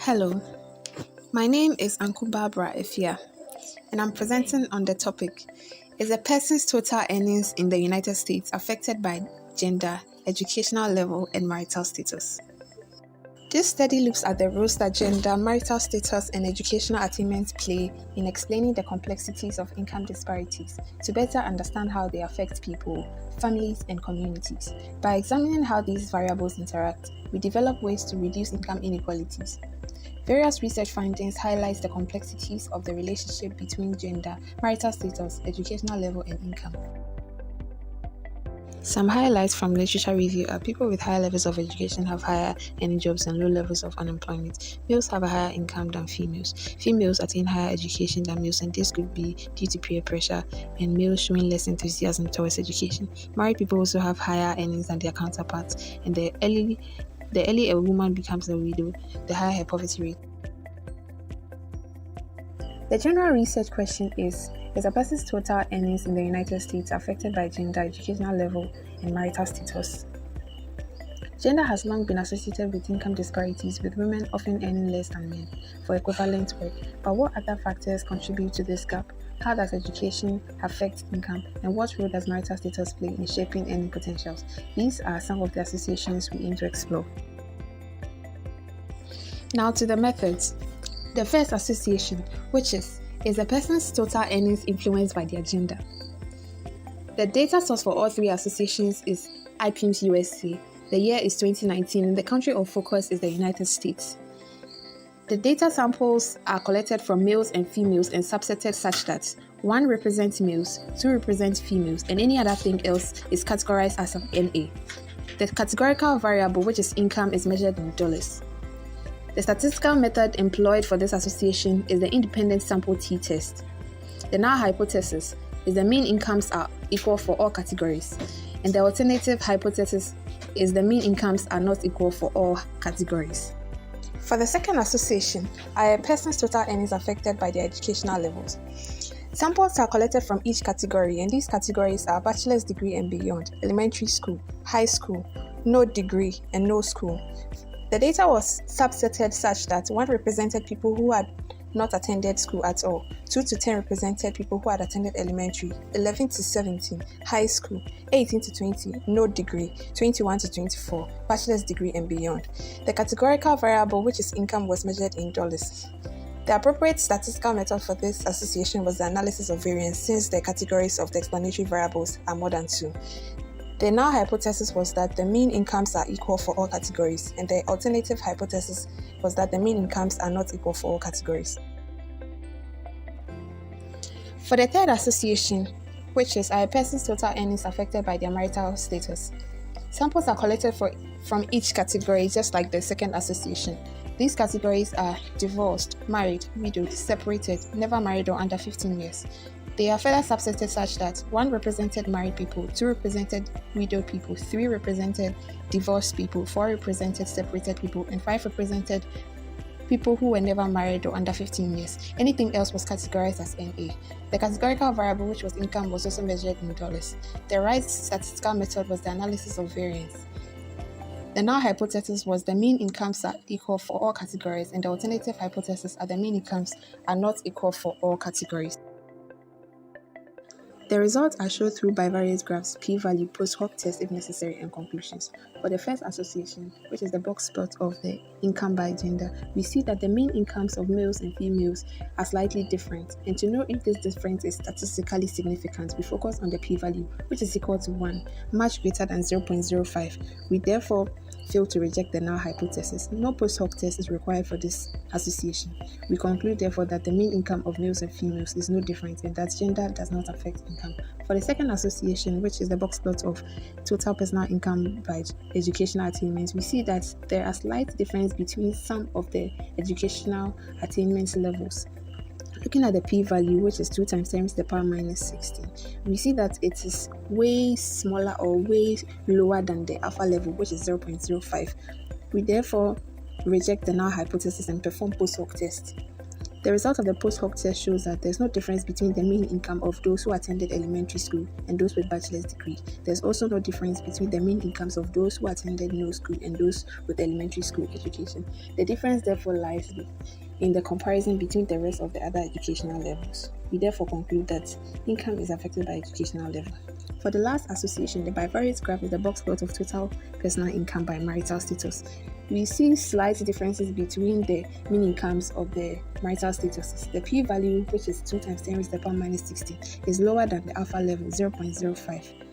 Hello, my name is Uncle Barbara Efia, and I'm presenting on the topic, Is a person's total earnings in the United States affected by gender, educational level, and marital status? This study looks at the roles that gender, marital status, and educational attainment play in explaining the complexities of income disparities to better understand how they affect people, families, and communities. By examining how these variables interact, we develop ways to reduce income inequalities. Various research findings highlight the complexities of the relationship between gender, marital status, educational level, and income. Some highlights from literature review are people with higher levels of education have higher earning jobs and low levels of unemployment. Males have a higher income than females. Females attain higher education than males, and this could be due to peer pressure and males showing less enthusiasm towards education. Married people also have higher earnings than their counterparts, and the earlier a woman becomes a widow, the higher her poverty rate. The general research question is a person's total earnings in the United States affected by gender, educational level, and marital status? Gender has long been associated with income disparities, with women often earning less than men for equivalent work. But what other factors contribute to this gap? How does education affect income? And what role does marital status play in shaping earning potentials? These are some of the associations we aim to explore. Now to the methods. The first association, which is a person's total earnings influenced by their gender? The data source for all three associations is IPIMS USA. The year is 2019 and the country of focus is the United States. The data samples are collected from males and females and subsetted such that 1 represents males, 2 represents females, and any other thing else is categorized as an NA. The categorical variable, which is income, is measured in dollars. The statistical method employed for this association is the independent sample t-test. The null hypothesis is the mean incomes are equal for all categories, and the alternative hypothesis is the mean incomes are not equal for all categories. For the second association, are a person's total earnings affected by their educational levels? Samples are collected from each category, and these categories are bachelor's degree and beyond, elementary school, high school, no degree, and no school. The data was subsetted such that 1 represented people who had not attended school at all, 2 to 10 represented people who had attended elementary, 11 to 17, high school, 18 to 20, no degree, 21 to 24, bachelor's degree and beyond. The categorical variable, which is income, was measured in dollars. The appropriate statistical method for this association was the analysis of variance, since the categories of the explanatory variables are more than 2. The null hypothesis was that the mean incomes are equal for all categories, and the alternative hypothesis was that the mean incomes are not equal for all categories. For the third association, which is are a person's total earnings affected by their marital status? Samples are collected from each category, just like the second association. These categories are divorced, married, widowed, separated, never married, or under 15 years. They are further subsetted such that 1 represented married people, 2 represented widowed people, 3 represented divorced people, 4 represented separated people, and 5 represented people who were never married or under 15 years. Anything else was categorized as NA. The categorical variable, which was income, was also measured in dollars. The right statistical method was the analysis of variance. The null hypothesis was the mean incomes are equal for all categories, and the alternative hypothesis are the mean incomes are not equal for all categories. The results are shown through bivariate graphs, p-value, post-hoc test if necessary, and conclusions. For the first association, which is the box plot of the income by gender, we see that the mean incomes of males and females are slightly different. And to know if this difference is statistically significant, we focus on the p-value, which is equal to 1, much greater than 0.05. We therefore fail to reject the null hypothesis. No post-hoc test is required for this association. We conclude therefore that the mean income of males and females is no different, and that gender does not affect income. For the second association, which is the box plot of total personal income by educational attainment, we see that there are slight differences between some of the educational attainment levels. Looking at the p-value, which is 2 times 10 to the power minus 16, we see that it is way smaller or way lower than the alpha level, which is 0.05. We therefore reject the null hypothesis and perform post-hoc test. The result of the post hoc test shows that there's no difference between the mean income of those who attended elementary school and those with bachelor's degree. There's also no difference between the mean incomes of those who attended no school and those with elementary school education. The difference therefore lies in the comparison between the rest of the other educational levels. We therefore conclude that income is affected by educational level. For the last association, the bivariate graph is the box plot of total personal income by marital status. We see slight differences between the mean incomes of the marital statuses. The p-value, which is 2 times 10 raised to the power minus 16, is lower than the alpha level, 0.05.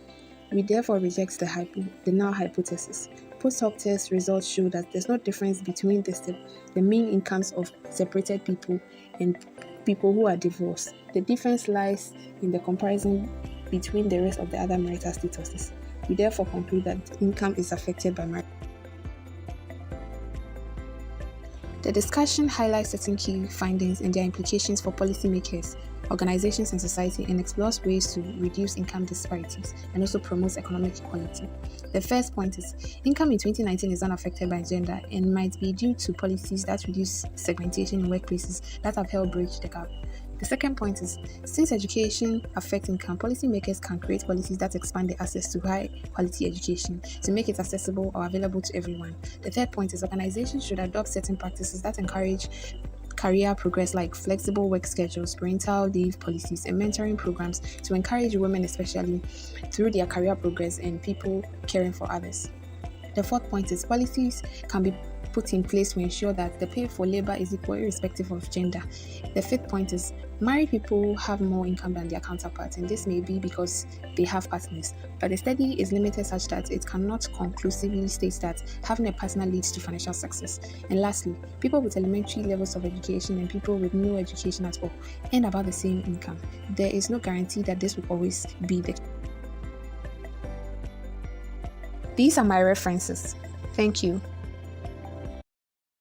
We therefore reject the null hypothesis. Post hoc test results show that there's no difference between the mean incomes of separated people and people who are divorced. The difference lies in the comparison between the rest of the other marital statuses. We therefore conclude that income is affected by marital. The discussion highlights certain key findings and their implications for policymakers, organizations, and society, and explores ways to reduce income disparities and also promote economic equality. The first point is income in 2019 is unaffected by gender and might be due to policies that reduce segmentation in workplaces that have helped bridge the gap. The second point is, since education affects income, policymakers can create policies that expand the access to high-quality education to make it accessible or available to everyone. The third point is, organizations should adopt certain practices that encourage career progress, like flexible work schedules, parental leave policies, and mentoring programs to encourage women, especially through their career progress and people caring for others. The fourth point is, policies can be put in place to ensure that the pay for labor is equal irrespective of gender. The fifth point is, married people have more income than their counterparts, and this may be because they have partners, but the study is limited such that it cannot conclusively state that having a partner leads to financial success. And lastly, people with elementary levels of education and people with no education at all earn about the same income. There is no guarantee that this will always be the case. These are my references. Thank you.